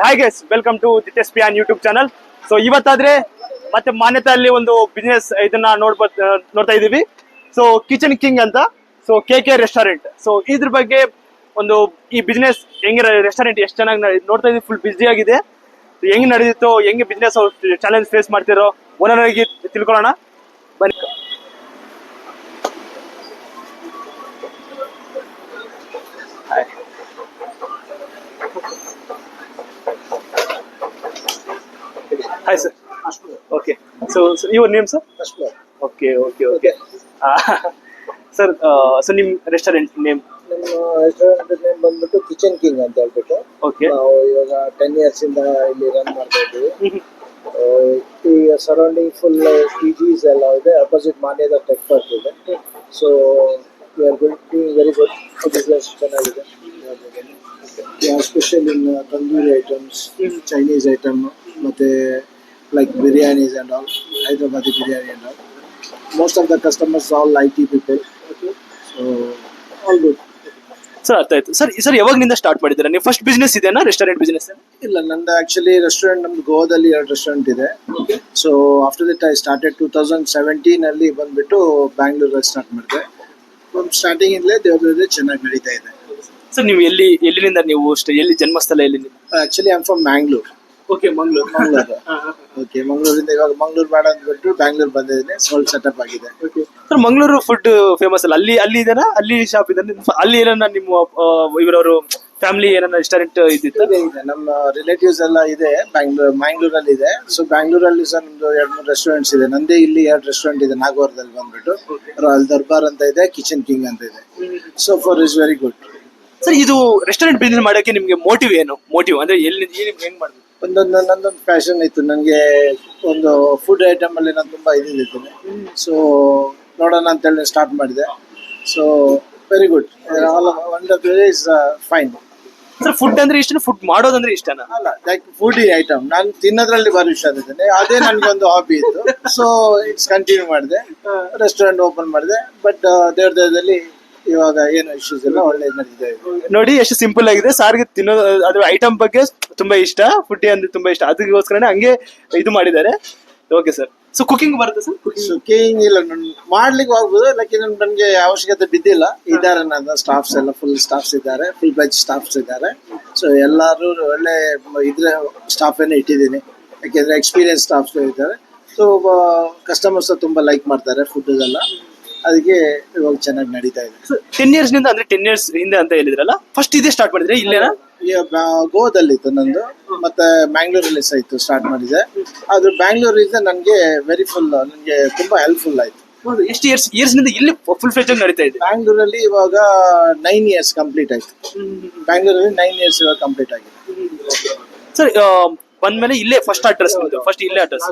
Hi guys, welcome to ದಿಟೆಸ್ ಪಿಯಾನ್ YouTube channel. So ಇವತ್ತಾದ್ರೆ ಮತ್ತೆ ಮಾನ್ಯತೆಯಲ್ಲಿ ಒಂದು ಬಿಸ್ನೆಸ್ ಇದನ್ನ ನೋಡ್ತಾ ಇದೀವಿ. ಸೊ ಕಿಚನ್ ಕಿಂಗ್ ಅಂತ, ಸೊ ಕೆ ರೆಸ್ಟೋರೆಂಟ್. ಸೊ ಇದ್ರ ಬಗ್ಗೆ ಒಂದು ಈ ಬಿಸ್ನೆಸ್ ಹೆಂಗೆ, ರೆಸ್ಟೋರೆಂಟ್ ಎಷ್ಟು ಚೆನ್ನಾಗಿ ನೋಡ್ತಾ ಇದೀವಿ, ಫುಲ್ ಬಿಸಿ ಆಗಿದೆ. ಹೆಂಗ್ ನಡೆದಿತ್ತು, ಹೆಂಗೆ ಬಿಸ್ನೆಸ್ ಚಾಲೆಂಜ್ ಫೇಸ್ ಮಾಡ್ತಿರೋ ಓನರ್ ಆಗಿ ತಿಳ್ಕೊಳ್ಳೋಣ ಬನ್ನಿ. Hi sir. Okay. So your name sir? Ashwar. Okay. Sir, so ನಿಮ್ಮ ರೆಸ್ಟೋರೆಂಟ್ ನೇಮ್? ನಮ್ಮ ರೆಸ್ಟೋರೆಂಟ್ ನೇಮ್ ಬಂದ್ಬಿಟ್ಟು ಕಿಚನ್ ಕಿಂಗ್ ಅಂತ ಹೇಳ್ಬಿಟ್ಟು. ಓಕೆ. ನಾವು ಇವಾಗ 10 years ಇಂದ ಇಲ್ಲಿ ರನ್ ಮಾಡ್ತಾ ಇದ್ದೀವಿ. ಈ ಸರೌಂಡಿಂಗ್ ಫುಲ್ PGs ಎಲ್ಲ ಇದೆ. ಅಪೋಸಿಟ್ ಮಾನ್ಯದ ಟೆಕ್ ಪಾರ್ಕ್ ಇದೆ. So we are doing very good. Business ಚೆನ್ನಾಗಿದೆ. Special in tandoori items, Chinese item, ಮತ್ತೆ like biryanis and all, Hyderabadi biryani and all. Most of the customers all IT people. Okay. So all good. Sir ಅರ್ಥ ಆಯ್ತು. Sir ಯಾವಾಗನಿಂದ start ಮಾಡಿದ್ದೀರಾ ನೀವು? First business ಇದೆನಾ restaurant business? ಇಲ್ಲ, ನಂದು actually restaurant ನಮ್ದು ಗೋವಾದಲ್ಲಿ 2 ರೆಸ್ಟೋರೆಂಟ್ ಇದೆ. So after that I started 2017 ಅಲ್ಲಿ ಬಂದ್ಬಿಟ್ಟು ಬ್ಯಾಂಗ್ಳೂರಲ್ಲಿ ಸ್ಟಾರ್ಟ್ ಮಾಡಿದೆ. ಸ್ಟಾರ್ಟಿಂಗ್ ಇಂದಲೇ ದೇವ್ರದೇ ಚೆನ್ನಾಗಿ ನಡೀತಾ ಇದೆ. ಸರ್ ನೀವು ಎಲ್ಲಿನಿಂದ ನೀವು ಎಲ್ಲಿ ಜನ್ಮಸ್ಥಳ ಎಲ್ಲಿ? Actually I am from Mangalore. Okay, Mangaluru. Okay, ಮಂಗಳೂರಿಂದ ಇವಾಗ ಮಂಗಳೂರು ಬೇಡ ಅಂದ್ಬಿಟ್ಟು ಬ್ಯಾಂಗ್ಳೂರ್ ಬಂದಿದ್ದೀನಿ. ಸ್ವಲ್ಪ ಸೆಟಪ್ ಆಗಿದೆ. ಸರ್ ಮಂಗಳೂರು ಫುಡ್ ಫೇಮಸ್ ಅಲ್ಲ, ಅಲ್ಲಿ ಇದೆನಾ? ಅಲ್ಲಿ ಶಾಪ್ ಇದೆ ಅಲ್ಲಿ ಏನನ್ನ ನಿಮ್ಮ ಇವರವರು ಫ್ಯಾಮಿಲಿ ಏನನ್ನ ರೆಸ್ಟೋರೆಂಟ್ ಇದ್ದಿತ್ತು? ಇದೆ, ನಮ್ಮ ರಿಲೇಟಿವ್ಸ್ ಎಲ್ಲ ಇದೆ ಮ್ಯಾಂಗ್ಳೂರಲ್ಲಿ ಇದೆ. ಸೊ ಬ್ಯಾಂಗ್ಳೂರಲ್ಲಿ ಸಹ ನಮ್ದು 2-3 ರೆಸ್ಟೋರೆಂಟ್ಸ್ ಇದೆ. ನಂದೇ ಇಲ್ಲಿ 2 ರೆಸ್ಟೋರೆಂಟ್ ಇದೆ. ನಾಗವಾರದಲ್ಲಿ ಬಂದ್ಬಿಟ್ಟು ರಾಯಲ್ ದರ್ಬಾರ್ ಅಂತ ಇದೆ, ಕಿಚನ್ ಕಿಂಗ್ ಅಂತ ಇದೆ. So for is very good. Sir ಇದು ರೆಸ್ಟೋರೆಂಟ್ ಬಿಸ್ನೆಸ್ ಮಾಡೋಕೆ ನಿಮ್ಗೆ ಮೋಟಿವ್ ಏನು? ಮೋಟಿವ್ ಅಂದ್ರೆ ಹೆಂಗ್ ಮಾಡ್ಬೇಕು? ನಂದೊಂದು ಪ್ಯಾಷನ್ ಇತ್ತು. ನನಗೆ ಒಂದು ಫುಡ್ ಐಟಮ್ ಅಲ್ಲಿ ನಾನು ತುಂಬಾ ಇದಿದ್ದೀನಿ. ಸೊ ನೋಡೋಣ ಅಂತೇಳಿ ಸ್ಟಾರ್ಟ್ ಮಾಡಿದೆ. So very good. Is fine. Sir food ಅಂದ್ರೆ ಇಷ್ಟ, ಫುಡ್ ಮಾಡೋದಂದ್ರೆ ಇಷ್ಟನಾ? ಅಲ್ಲ, ಲೈಕ್ ಫುಡ್ ಟೈಮ್ ನಾನು ತಿನ್ನೋದ್ರಲ್ಲಿ ಬರೋ ಇಷ್ಟ ಇದ್ದೇನೆ. ಅದೇ ನನಗೊಂದು ಹಾಬಿ ಇತ್ತು. ಸೊ ಇಟ್ಸ್ ಕಂಟಿನ್ಯೂ ಮಾಡಿದೆ, ರೆಸ್ಟೋರೆಂಟ್ ಓಪನ್ ಮಾಡಿದೆ. ಬಟ್ ದೇವ್ರದಲ್ಲಿ ಇವಾಗ ಏನು ಇಶ್ಯೂಸ್ ಇಲ್ಲ, ಒಳ್ಳೆ ನಡೀತಾ ಇದೆ. ನೋಡಿ ಎಷ್ಟು ಸಿಂಪಲ್ ಆಗಿದೆ. ಸಾರ್ಗೆ ತಿನ್ನೋದು ಅದ್ರ ಐಟಮ್ ಬಗ್ಗೆ ತುಂಬಾ ಇಷ್ಟ, ಫುಡ್ ಅಂದ್ರೆ ತುಂಬಾ ಇಷ್ಟ, ಅದಕ್ಕೋಸ್ಕರನೇ ಹಂಗೆ ಇದು ಮಾಡಿದ್ದಾರೆ. Okay sir. ಸೊ ಕುಕಿಂಗ್ ಬರುತ್ತೆ ಸರ್? ಕುಕಿಂಗ್ ಇಲ್ಲ, ಮಾಡ್ಲಿಕ್ಕೆ ಹೋಗ್ಬೋದು. ಲೈಕ್ ನನಗೆ ಅವಶ್ಯಕತೆ ಬಿದ್ದಿಲ್ಲ. ಇದ್ದಾರೆ ನನ್ನ ಸ್ಟಾಫ್ಸ್ ಎಲ್ಲ, ಫುಲ್ ಸ್ಟಾಫ್ಸ್ ಇದ್ದಾರೆ, ಫುಲ್ ಬ್ಯಾಚ್ ಸ್ಟಾಫ್ಸ್ ಇದ್ದಾರೆ. ಸೊ ಎಲ್ಲರೂ ಒಳ್ಳೆ ಇದ್ರೆ ಸ್ಟಾಫ್ ಏನೇ ಇಟ್ಟಿದ್ದೀನಿ, ಯಾಕೆಂದ್ರೆ ಎಕ್ಸ್ಪೀರಿಯನ್ಸ್ ಸ್ಟಾಫ್ಸ್ ಇದ್ದಾರೆ. ಸೊ ಕಸ್ಟಮರ್ಸ್ ತುಂಬಾ ಲೈಕ್ ಮಾಡ್ತಾರೆ ಫುಡ್ ಎಲ್ಲ. ಅದಕ್ಕೆ ಇವಾಗ ಚೆನ್ನಾಗಿ ನಡೀತಾ ಇದೆ. 10 years ನಿಂದ, ಅಂದ್ರೆ 10 years ಹಿಂದೆ ಅಂತ ಹೇಳಿದ್ರಲ್ಲ, ಫಸ್ಟ್ ಇದೇ ಸ್ಟಾರ್ಟ್ ಮಾಡಿದ್ರೆ ಇಲ್ಲೇನಾ? ಗೋವಾದಲ್ಲಿ ಇತ್ತು ನಂದು, ಮತ್ತೆ ಮ್ಯಾಂಗ್ಳೂರಲ್ಲಿ ಸಹ ಇತ್ತು, ಸ್ಟಾರ್ಟ್ ಮಾಡಿದೆ. ಅದು ಬ್ಯಾಂಗ್ಳೂರಿಂದ ನನಗೆ ವೆರಿ ಫುಲ್, ನನಗೆ ತುಂಬಾ ಹೆಲ್ಪ್ಫುಲ್ ಆಯ್ತು. ಎಷ್ಟು ಇಯರ್ಸ್ ನಿಂದ ಇಲ್ಲಿ ಫುಲ್ ಫ್ಲೆಜ್ ಆಗಿ ನಡೀತಾ ಇದೆ? ಬ್ಯಾಂಗ್ಳೂರಲ್ಲಿ ಇವಾಗ 9 years ಕಂಪ್ಲೀಟ್ ಆಯ್ತು. ಬ್ಯಾಂಗ್ಳೂರಲ್ಲಿ 9 years ಇವಾಗ ಕಂಪ್ಲೀಟ್ ಆಗಿದೆ. ಸರ್ ಬಂದ್ಮೇಲೆ ಇಲ್ಲೇ ಫಸ್ಟ್ ಅಡ್ರೆಸ್, ಫಸ್ಟ್ ಇಲ್ಲೇ ಅಡ್ರೆಸ್.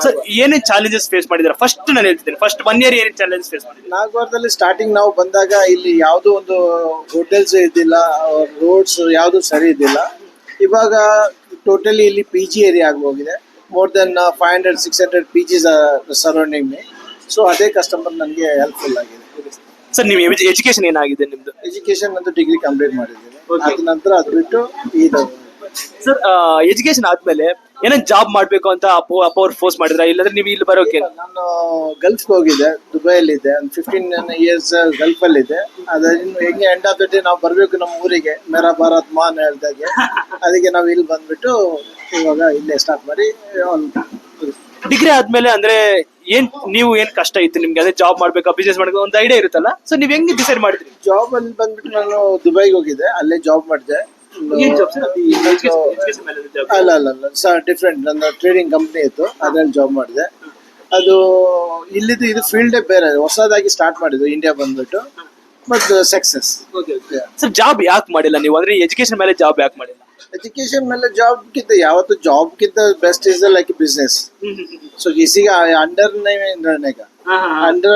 ಸರ್ ಏನೇನ್ ಚಾಲೆಂಜಸ್ ಫೇಸ್ ಮಾಡಿದಾರೆ ಫಸ್ಟ್ ನಾನು ಹೇಳ್ತಿದ್ದೇನೆ. ಫಸ್ಟ್ 1 year ಏನೇನ್ ಚಾಲೆಂಜಸ್ ಫೇಸ್ ಮಾಡಿದ್ರೆ? ನಾಗವಾರದಲ್ಲಿ ಸ್ಟಾರ್ಟಿಂಗ್ ನಾವು ಬಂದಾಗ ಇಲ್ಲಿ ಯಾವುದೋ ಒಂದು ಹೋಟೆಲ್ಸ್ ಇದ್ದಿಲ್ಲ, ರೋಡ್ಸ್ ಯಾವುದು ಸರಿ ಇದ್ದಿಲ್ಲ. ಇವಾಗ ಟೋಟಲಿ ಇಲ್ಲಿ PG ಏರಿಯಾ ಆಗಿ ಹೋಗಿದೆ. More than 500-600 PGs surrounding May. So ಅದೇ ಕಸ್ಟಮರ್ ನನಗೆ ಹೆಲ್ಪ್ಫುಲ್ ಆಗಿದೆ. ಸರ್ ನೀವು ಎಜುಕೇಶನ್ ಏನಾಗಿದೆ ನಿಮ್ದು? ಎಜುಕೇಶನ್ ಅಂತೂ ಡಿಗ್ರಿ ಕಂಪ್ಲೀಟ್ ಮಾಡಿದ್ದೀನಿ. ಅದ ನಂತರ ಅದು ಬಿಟ್ಟು ಇದು. ಸರ್ ಎಜುಕೇಶನ್ ಆದ್ಮೇಲೆ ಏನೋ ಜಾಬ್ ಮಾಡ್ಬೇಕು ಅಂತ ಅಪ್ಪ ಅವ್ರು ಫೋರ್ಸ್ ಮಾಡಿದ್ರ, ಇಲ್ಲಾಂದ್ರೆ ನೀವು ಇಲ್ಲಿ ಬರೋಕೆ? ನಾನು ಗಲ್ಫ್ಗೆ ಹೋಗಿದ್ದೆ, ದುಬೈಲಿದ್ದೆ, ಒಂದು 15 years ಗಲ್ಫಲ್ಲಿ ಇದ್ದೆ. ಅದಿನ್ನು ಹೆಂಗೆ ಎಂಡ್ ಆಫ್ ದ ಡೇ ನಾವು ಬರಬೇಕು ನಮ್ಮ ಊರಿಗೆ, ಮೇರಾ ಭಾರತ್ ಮಾನ್ ಹೇಳ್ದಾಗೆ. ಅದಕ್ಕೆ ನಾವು ಇಲ್ಲಿ ಬಂದ್ಬಿಟ್ಟು ಇವಾಗ ಇಲ್ಲೇ ಸ್ಟಾರ್ಟ್ ಮಾಡಿ. ಡಿಗ್ರಿ ಆದ್ಮೇಲೆ ಅಂದ್ರೆ ನೀವು ಏನ್ ಕಷ್ಟ ಇತ್ತು ನಿಮ್ಗೆ? ಅದೇ ಜಾಬ್ ಮಾಡ್ಬೇಕಾ, ಬಿಸ್ನೆಸ್ ಮಾಡ್ಬೇಕು ಒಂದು ಐಡಿಯಾ ಇರುತ್ತಲ್ಲ. ಸೊ ನೀವ್ ಹೆಂಗೆ ಡಿಸೈಡ್ ಮಾಡಿದ್ರಿ? ಜಾಬ್ ಅಲ್ಲಿ ಬಂದ್ಬಿಟ್ಟು ನಾನು ದುಬೈಗೆ ಹೋಗಿದ್ದೆ, ಅಲ್ಲೇ ಜಾಬ್ ಮಾಡಿದೆ. ಅಲ್ಲ ಡಿಫ್ರೆಂಟ್. ನನ್ನ ಟ್ರೇಡಿಂಗ್ ಕಂಪ್ನಿ ಇತ್ತು, ಅದ್ರಲ್ಲಿ ಜಾಬ್ ಮಾಡಿದೆ. ಅದು ಇಲ್ಲಿದ್ದು ಇದು ಫೀಲ್ಡೇ ಬೇರೆ, ಹೊಸದಾಗಿ ಸ್ಟಾರ್ಟ್ ಮಾಡಿದ್ದು ಇಂಡಿಯಾ ಬಂದ್ಬಿಟ್ಟು. But success. ಸರ್ ಜಾಬ್ ಯಾಕೆ ಮಾಡಿಲ್ಲ ನೀವು? ಅಂದ್ರೆ ಎಜುಕೇಶನ್ ಮೇಲೆ ಜಾಬ್ ಯಾಕೆ ಮಾಡಿಲ್ಲ? ಎಜುಕೇಶನ್ ಮೇಲೆ ಜಾಬ್ಗಿಂತ ಯಾವತ್ತು ಜಾಬ್ಗಿಂತ best is like business. So ಈಸಿಗ ಅಂಡರ್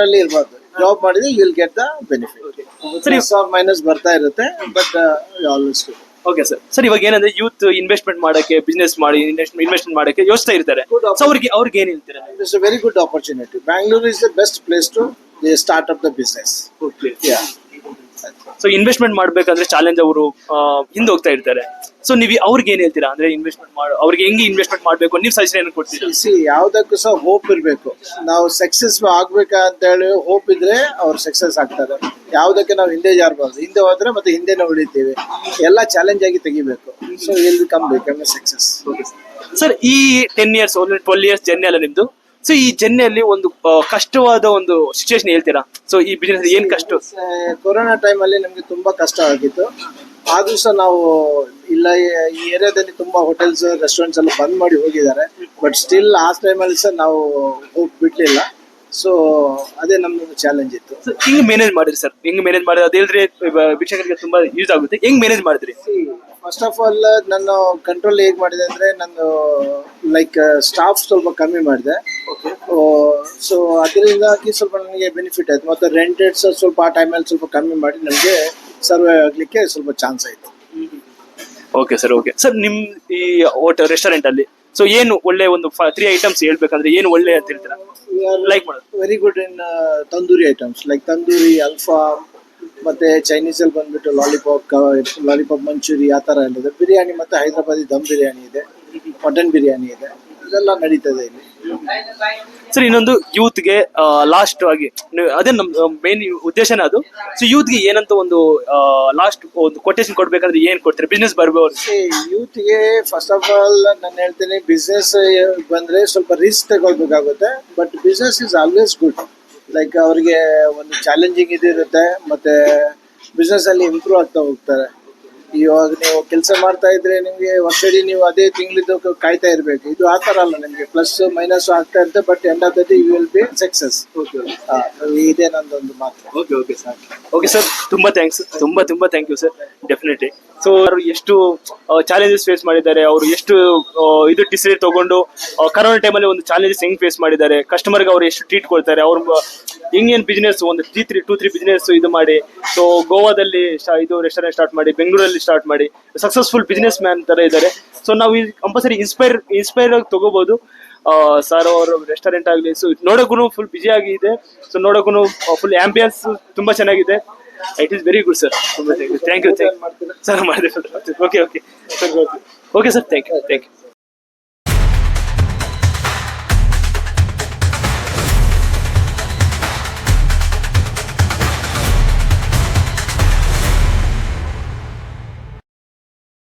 ಅಲ್ಲಿ ಇರ್ಬಾರ್ದು. ಜಾಬ್ ಮಾಡಿದ್ರೆ you will get the benefit. Minus ಬರ್ತಾ ಇರುತ್ತೆ, but always. Okay sir. Sir ಇವಾಗ ಏನಂದ್ರೆ ಯೂತ್ ಇನ್ವೆಸ್ಟ್ಮೆಂಟ್ ಮಾಡಕ್ಕೆ, ಬಿಸ್ನೆಸ್ ಮಾಡಿ ಇನ್ವೆಸ್ಟ್ಮೆಂಟ್ ಮಾಡಕ್ಕೆ ಯೋಚಿಸ್ತಾ ಇರ್ತಾರೆ. ಸೊ ಅವ್ರಿಗೆ ಏನ್ ಹೇಳ್ತೀರಾ? It's a very good opportunity. Bangalore is the best place to start up the business. Okay. Yeah. So investment ಮಾಡ್ಬೇಕಂದ್ರೆ ಚಾಲೆಂಜ್ ಅವರು ಹಿಂದೆ ಹೋಗ್ತಾ ಇರ್ತಾರೆ. ಸೊ ನೀವು ಅವ್ರಿಗೆ ಏನ್ ಹೇಳ್ತೀರಾ ಅಂದ್ರೆ ಇನ್ವೆಸ್ಟ್ಮೆಂಟ್ ಅವ್ರಿಗೆ ಹೆಂಗೆ ಇನ್ವೆಸ್ಟ್ಮೆಂಟ್ ಮಾಡ್ಬೇಕು ನೀವು ಸಜೆಷನ್ ಏನು ಕೊಡ್ತೀರಾ? ಯಾವ್ದಕ್ಕೂ ಸಹ ಹೋಪ್ ಇರ್ಬೇಕು. ನಾವು ಸಕ್ಸಸ್ ಆಗ್ಬೇಕಾ ಅಂತ ಹೇಳಿ ಹೋಪ್ ಇದ್ರೆ ಅವ್ರು ಸಕ್ಸಸ್ ಆಗ್ತಾರೆ. ಯಾವ್ದಕ್ಕೆ ನಾವು ಹಿಂದೆ ಜಾರಬಾರ್ದು. ಹಿಂದೆ ಹೋದ್ರೆ ಮತ್ತೆ ಹಿಂದೆನೆ ಉಳಿತೀವಿ. ಎಲ್ಲ ಚಾಲೆಂಜ್ ಆಗಿ ತೆಗಿಬೇಕು. So will become success. Sir ಈ 10 years 12 years ಜರ್ನಿ ಅಲ್ಲ ನಿಮ್ದು. ಸೊ ಈ ಜರ್ನಿಯಲ್ಲಿ ಒಂದು ಕಷ್ಟವಾದ ಒಂದು ಸಿಚುವೇಶನ್ ಹೇಳ್ತೀರಾ? ಸೊ ಈ ಬಿಸ್ನೆಸ್ ಏನ್ ಕಷ್ಟ? ಕೊರೋನಾ ಟೈಮ್ ಅಲ್ಲಿ ನಮ್ಗೆ ತುಂಬಾ ಕಷ್ಟ ಆಗಿತ್ತು. ಆದ್ರೂ ಸಹ ನಾವು ಇಲ್ಲ, ಈ ಏರಿಯಾದಲ್ಲಿ ತುಂಬಾ ಹೋಟೆಲ್ಸ್ ರೆಸ್ಟೋರೆಂಟ್ಸ್ ಎಲ್ಲ ಬಂದ್ ಮಾಡಿ ಹೋಗಿದ್ದಾರೆ. ಬಟ್ ಸ್ಟಿಲ್ ಆ ಟೈಮಲ್ಲಿ ಸಹ ನಾವು ಹೋಗಿ ಬಿಡ್ಲಿಲ್ಲ. ಸೊ ಅದೇ ನಮ್ದು ಚಾಲೆಂಜ್ ಇತ್ತು. ಹಿಂಗ್ ಮ್ಯಾನೇಜ್ ಮಾಡಿದ್ರಿ ಸರ್? ಹಿಂಗ್ ಮ್ಯಾನೇಜ್ ಮಾಡಿದ್ರೆ ಅದ್ ಹೇಳಿದ್ರೆ ವೀಕ್ಷಕರಿಗೆ ತುಂಬಾ ಯೂಸ್ ಆಗುತ್ತೆ. ಹೆಂಗ್ ಮ್ಯಾನೇಜ್ ಮಾಡಿದ್ರಿ? ಫಸ್ಟ್ ಆಫ್ ಆಲ್ ನಾನು ಕಂಟ್ರೋಲ್ ಹೇಗ್ ಮಾಡಿದೆ ಅಂದ್ರೆ, ನಾನು ಲೈಕ್ ಸ್ಟಾಫ್ ಸ್ವಲ್ಪ ಕಮ್ಮಿ ಮಾಡಿದೆ. ಸೊ ಅದರಿಂದಾಗಿ ಸ್ವಲ್ಪ ನನಗೆ ಬೆನಿಫಿಟ್ ಆಯ್ತು. ಮತ್ತೆ ರೆಂಟೆಡ್ ಸ್ವಲ್ಪ ಆ ಟೈಮಲ್ಲಿ ಸ್ವಲ್ಪ ಕಮ್ಮಿ ಮಾಡಿ ನಮಗೆ ಸರ್ವೇ ಆಗ್ಲಿಕ್ಕೆ ಸ್ವಲ್ಪ ಚಾನ್ಸ್ ಆಯ್ತು. Okay sir. ಓಕೆ ಸರ್, ನಿಮ್ ಈ ಹೋಟೆಲ್ ರೆಸ್ಟೋರೆಂಟ್ ಅಲ್ಲಿ ಸೊ ಏನು ಒಳ್ಳೆ ಒಂದು 3 items ಹೇಳ್ಬೇಕಂದ್ರೆ ಏನು ಒಳ್ಳೆ ಅಂತ ಹೇಳ್ತೀರಾ? ಲೈಕ್ ಮಾಡೋದು very good in tandoori items like tandoori, alpha, ಮತ್ತೆ ಚೈನೀಸ್ ಅಲ್ಲಿ ಬಂದ್ಬಿಟ್ಟು ಲಾಲಿಪಾಪ್ ಮಂಚೂರಿ ಆ ತರ ಎಲ್ಲ ಇದೆ. ಬಿರಿಯಾನಿ ಮತ್ತೆ ಹೈದರಾಬಾದಿ ದಮ್ ಬಿರಿಯಾನಿ ಇದೆ, ಮಟನ್ ಬಿರಿಯಾನಿ ಇದೆ. ಇದೆಲ್ಲ ನಡೀತದೆ ಇಲ್ಲಿ. ಸರ್ ಇನ್ನೊಂದು ಯೂತ್ಗೆ ಲಾಸ್ಟ್ ಆಗಿ ಅದೇ ನಮ್ ಮೇನ್ ಉದ್ದೇಶನೇ ಅದು. ಸೊ ಯೂತ್ಗೆ ಏನಂತ ಒಂದು ಲಾಸ್ಟ್ ಒಂದು ಕೊಟೇಶನ್ ಕೊಡ್ಬೇಕಂದ್ರೆ ಏನ್ ಕೊಡ್ತಾರೆ ಬಿಸ್ನೆಸ್ ಬರ್ಬೋದು? ಯೂತ್ಗೆ ಫಸ್ಟ್ ಆಫ್ ಆಲ್ ನಾನು ಹೇಳ್ತೀನಿ, ಬಿಸ್ನೆಸ್ ಬಂದ್ರೆ ಸ್ವಲ್ಪ ರಿಸ್ಕ್ ತಗೊಳ್ಬೇಕಾಗುತ್ತೆ. But business is always good. Like ಅವ್ರಿಗೆ ಒಂದು ಚಾಲೆಂಜಿಂಗ್ ಇದಿರುತ್ತೆ. ಮತ್ತೆ ಬಿಸ್ನೆಸ್ ಅಲ್ಲಿ ಇಂಪ್ರೂವ್ ಆಗ್ತಾ ಹೋಗ್ತಾರೆ. ಇವಾಗ ನೀವು ಕೆಲಸ ಮಾಡ್ತಾ ಇದ್ರೆ ನಿಮ್ಗೆ ವರ್ಷಡಿ ನೀವು ಅದೇ ತಿಂಗಳಿದ್ದು ಕಾಯ್ತಾ ಇರ್ಬೇಕು. ಇದು ಆ ತರ ಅಲ್ಲ, ನಿಮ್ಗೆ ಪ್ಲಸ್ ಮೈನಸ್ ಆಗ್ತಾ ಇರುತ್ತೆ. But end of the day you will be success. ಇದೇ ನಂದೊಂದು ಮಾತು. Okay sir. ಓಕೆ ಸರ್, ತುಂಬಾ ಥ್ಯಾಂಕ್ಸ್. ತುಂಬಾ thank you sir. Definitely. So ಅವರು ಎಷ್ಟು ಚಾಲೆಂಜಸ್ ಫೇಸ್ ಮಾಡಿದ್ದಾರೆ, ಅವರು ಎಷ್ಟು ಇದು ಡಿಸಿಷನ್ ತಗೊಂಡು ಕರೋನಾ ಟೈಮಲ್ಲಿ ಒಂದು ಚಾಲೆಂಜಸ್ ಹೆಂಗ್ ಫೇಸ್ ಮಾಡಿದ್ದಾರೆ, ಕಸ್ಟಮರ್ಗೆ ಅವ್ರು ಎಷ್ಟು ಟ್ರೀಟ್ ಕೊಡ್ತಾರೆ, ಅವ್ರು ಹೆಂಗೇನು ಬಿಸ್ನೆಸ್ ಒಂದು 2-3 ಬಿಸ್ನೆಸ್ ಇದು ಮಾಡಿ, ಸೊ ಗೋವಾದಲ್ಲಿ ಇದು ರೆಸ್ಟೋರೆಂಟ್ ಸ್ಟಾರ್ಟ್ ಮಾಡಿ, ಬೆಂಗಳೂರಲ್ಲಿ ಸ್ಟಾರ್ಟ್ ಮಾಡಿ ಸಕ್ಸಸ್ಫುಲ್ ಬಿಸ್ನೆಸ್ ಮ್ಯಾನ್ ತರ ಇದ್ದಾರೆ. ಸೊ ನಾವು ಕಂಪಲ್ಸರಿ ಇನ್ಸ್ಪೈರ್ ಆಗಿ ತಗೋಬಹುದು. ಸರ್ ಅವ್ರ ರೆಸ್ಟೋರೆಂಟ್ ಆಗಲಿ, ಸೊ ನೋಡೋಕ್ಕೂ ಫುಲ್ ಬಿಜಿ ಆಗಿದೆ. ಸೊ ನೋಡೋಕ್ಕೂ ಫುಲ್ ಆಂಬಿಯನ್ಸ್ ತುಂಬಾ ಚೆನ್ನಾಗಿದೆ. It is very good sir. ತುಂಬಾ ಥ್ಯಾಂಕ್ ಯು ಸರ್. ಮಾಡಿದೆ. Okay sir, thank you.